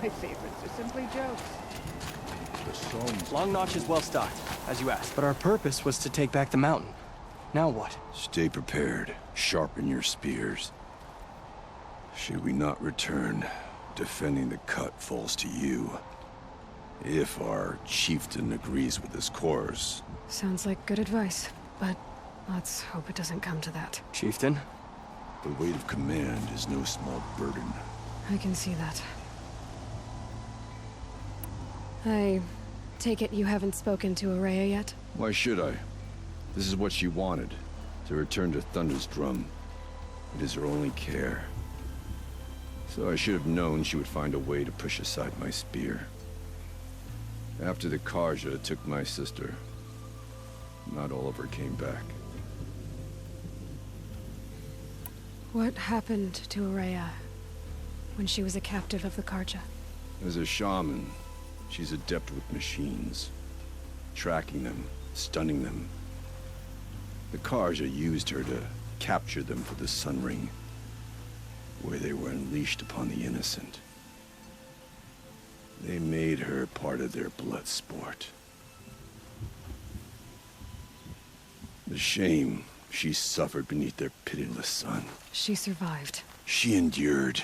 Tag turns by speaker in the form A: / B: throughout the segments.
A: My favorites are simply jokes.
B: The songs...
C: Long Notch is well stocked, as you asked, but our purpose was to take back the mountain. Now what?
B: Stay prepared. Sharpen your spears. Should we not return, defending the cut falls to you. If our chieftain agrees with this course.
D: Sounds like good advice, but let's hope it doesn't come to that.
C: Chieftain?
B: The weight of command is no small burden.
D: I can see that. I take it you haven't spoken to Araya yet?
B: Why should I? This is what she wanted, to return to Thunder's drum. It is her only care. So I should have known she would find a way to push aside my spear. After the Karja took my sister, not all of her came back.
D: What happened to Araya when she was a captive of the Karja?
B: As a shaman, she's adept with machines. Tracking them, stunning them. The Karja used her to capture them for the Sun Ring, where they were unleashed upon the innocent. They made her part of their blood sport. The shame she suffered beneath their pitiless sun.
D: She survived.
B: She endured.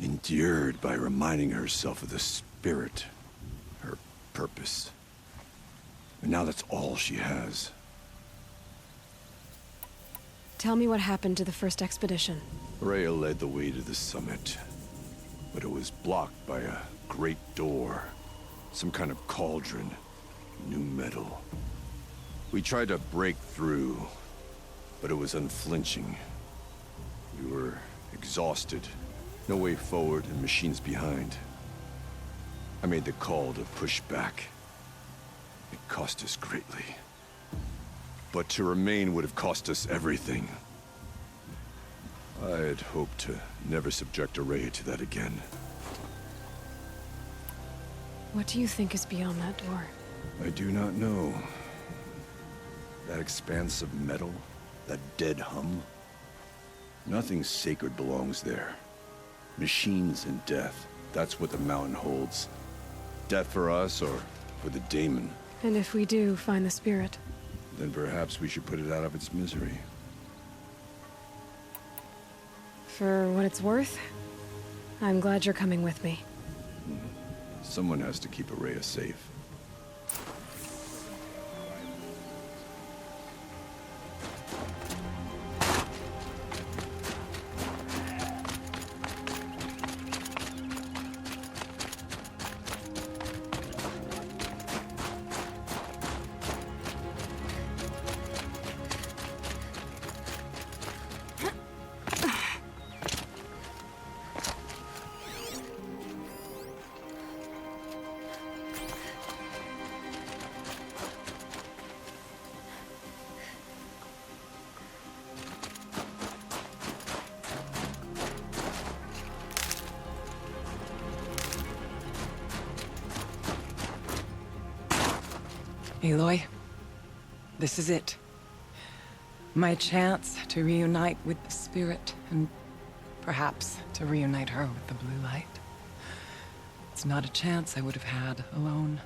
B: Endured by reminding herself of the spirit, her purpose. And now that's all she has.
D: Tell me what happened to the first expedition.
B: Rhea led the way to the summit, but it was blocked by a great door. Some kind of cauldron. New metal. We tried to break through, but it was unflinching. We were exhausted. No way forward and machines behind. I made the call to push back. It cost us greatly. But to remain would have cost us everything. I had hoped to never subject Araya to that again.
D: What do you think is beyond that door?
B: I do not know. That expanse of metal, that dead hum. Nothing sacred belongs there. Machines and death, that's what the mountain holds. Death for us or for the daemon.
D: And if we do find the spirit?
B: Then perhaps we should put it out of its misery.
D: For what it's worth, I'm glad you're coming with me.
B: Someone has to keep Araya safe.
E: Aloy, this is it. My chance to reunite with the spirit, and perhaps to reunite her with the blue light. It's not a chance I would have had alone.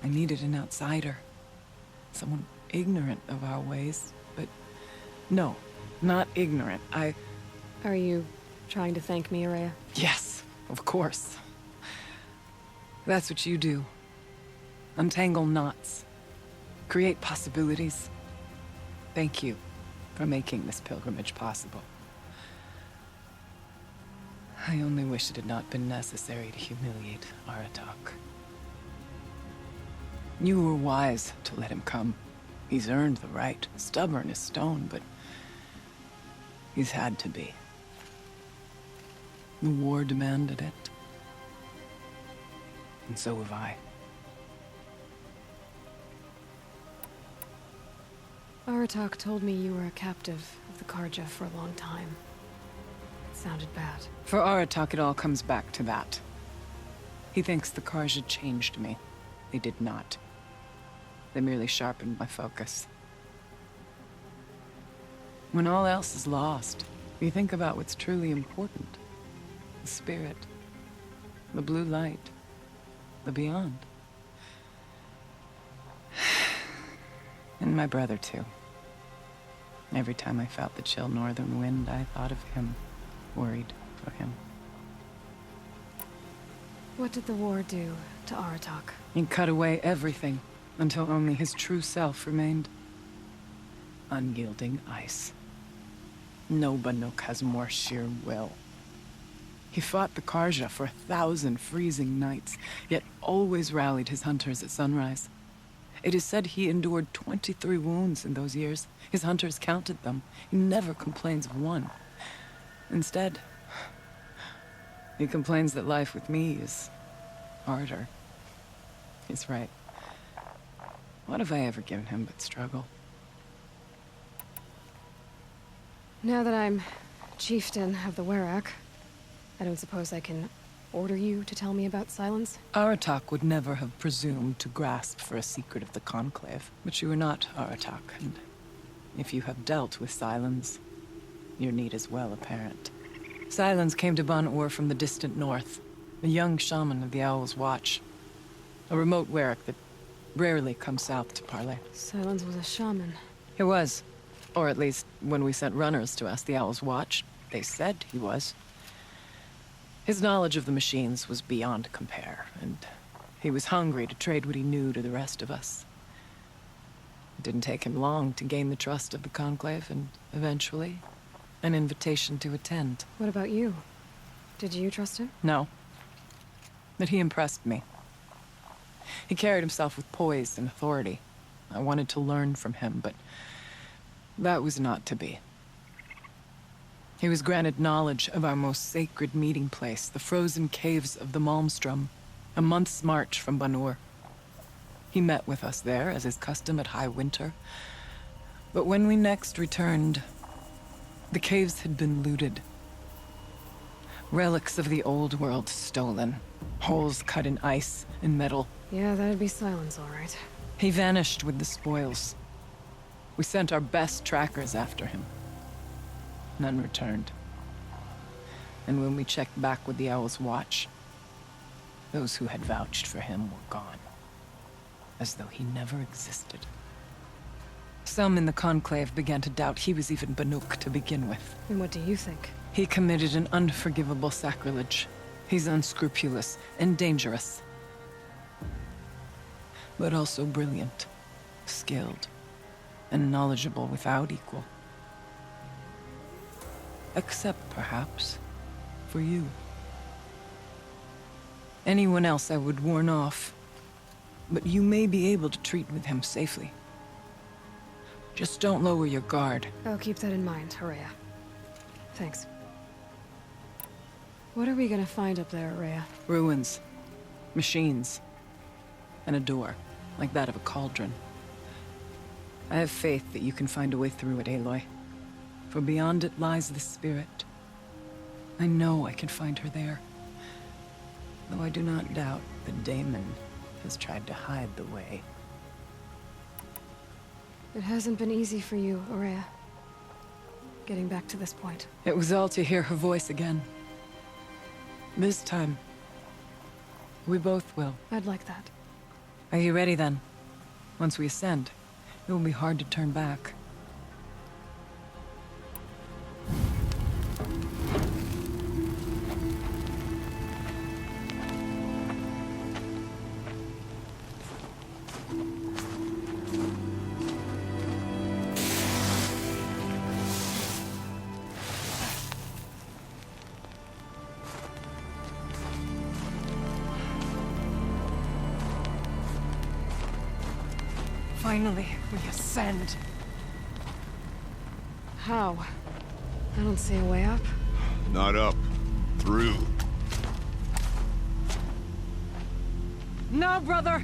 E: I needed an outsider. Someone ignorant of our ways, but no, not ignorant.
D: Are you trying to thank me, Araya?
E: Yes, of course. That's what you do. Untangle knots. Create possibilities. Thank you for making this pilgrimage possible. I only wish it had not been necessary to humiliate Aratak. You were wise to let him come. He's earned the right. Stubborn as stone, but he's had to be. The war demanded it. And so have I.
D: Aratak told me you were a captive of the Karja for a long time. It sounded bad.
E: For Aratak, it all comes back to that. He thinks the Karja changed me. They did not. They merely sharpened my focus. When all else is lost, you think about what's truly important. The spirit. the blue light, the beyond. And my brother, too. Every time I felt the chill northern wind, I thought of him, worried for him.
D: What did the war do to Aratak?
E: He cut away everything until only his true self remained. Unyielding ice. No Banuk has more sheer will. He fought the Karja for 1,000 freezing nights, yet always rallied his hunters at sunrise. It is said he endured 23 wounds in those years. His hunters counted them. He never complains of one. Instead, he complains that life with me is harder. He's right. What have I ever given him but struggle?
D: Now that I'm chieftain of the Werak, I don't suppose I can order you to tell me about Silence?
E: Aratak would never have presumed to grasp for a secret of the Conclave. But you are not Aratak, and if you have dealt with Silence, your need is well apparent. Silence came to Ban-Ur from the distant north, a young shaman of the Owl's Watch. A remote Werak that rarely comes south to parley.
D: Silence was a shaman.
E: He was. Or at least, when we sent runners to ask the Owl's Watch, they said he was. His knowledge of the machines was beyond compare, and he was hungry to trade what he knew to the rest of us. It didn't take him long to gain the trust of the Conclave, and eventually, an invitation to attend.
D: What about you? Did you trust him?
E: No. But he impressed me. He carried himself with poise and authority. I wanted to learn from him, but that was not to be. He was granted knowledge of our most sacred meeting place, the frozen caves of the Malmstrom, a month's march from Ban-Ur. He met with us there, as is custom at high winter. But when we next returned, the caves had been looted. Relics of the old world stolen. Holes cut in ice and metal.
D: Yeah, that'd be Silence, all right.
E: He vanished with the spoils. We sent our best trackers after him. None returned. And when we checked back with the Owl's Watch, those who had vouched for him were gone. As though he never existed. Some in the Conclave began to doubt he was even Banuk to begin with.
D: And what do you think?
E: He committed an unforgivable sacrilege. He's unscrupulous and dangerous. But also brilliant, skilled, and knowledgeable without equal. Except, perhaps, for you. Anyone else I would warn off, but you may be able to treat with him safely. Just don't lower your guard.
D: I'll keep that in mind, Horea. Thanks. What are we gonna find up there, Horea?
E: Ruins, machines, and a door, like that of a cauldron. I have faith that you can find a way through it, Aloy. For beyond it lies the spirit. I know I can find her there. Though I do not doubt that Daemon has tried to hide the way.
D: It hasn't been easy for you, Horea. Getting back to this point.
E: It was all to hear her voice again. This time, we both will.
D: I'd like that.
E: Are you ready then? Once we ascend, it will be hard to turn back. Finally, we ascend.
D: How? I don't see a way up.
B: Not up. Through.
E: No, brother!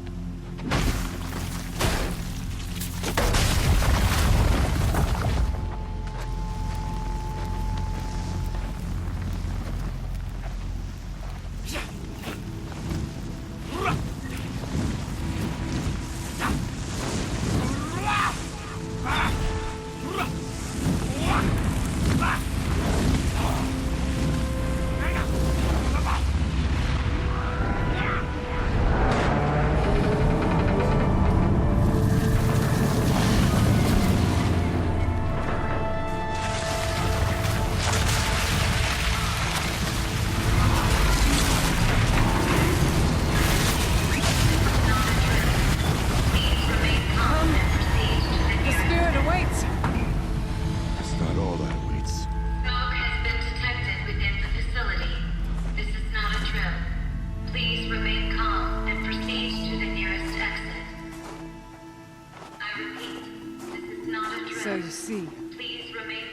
A: So you see,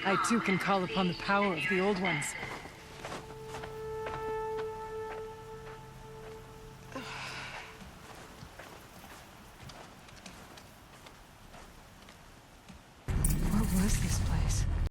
A: I too can call upon the power of the Old Ones.
D: What was this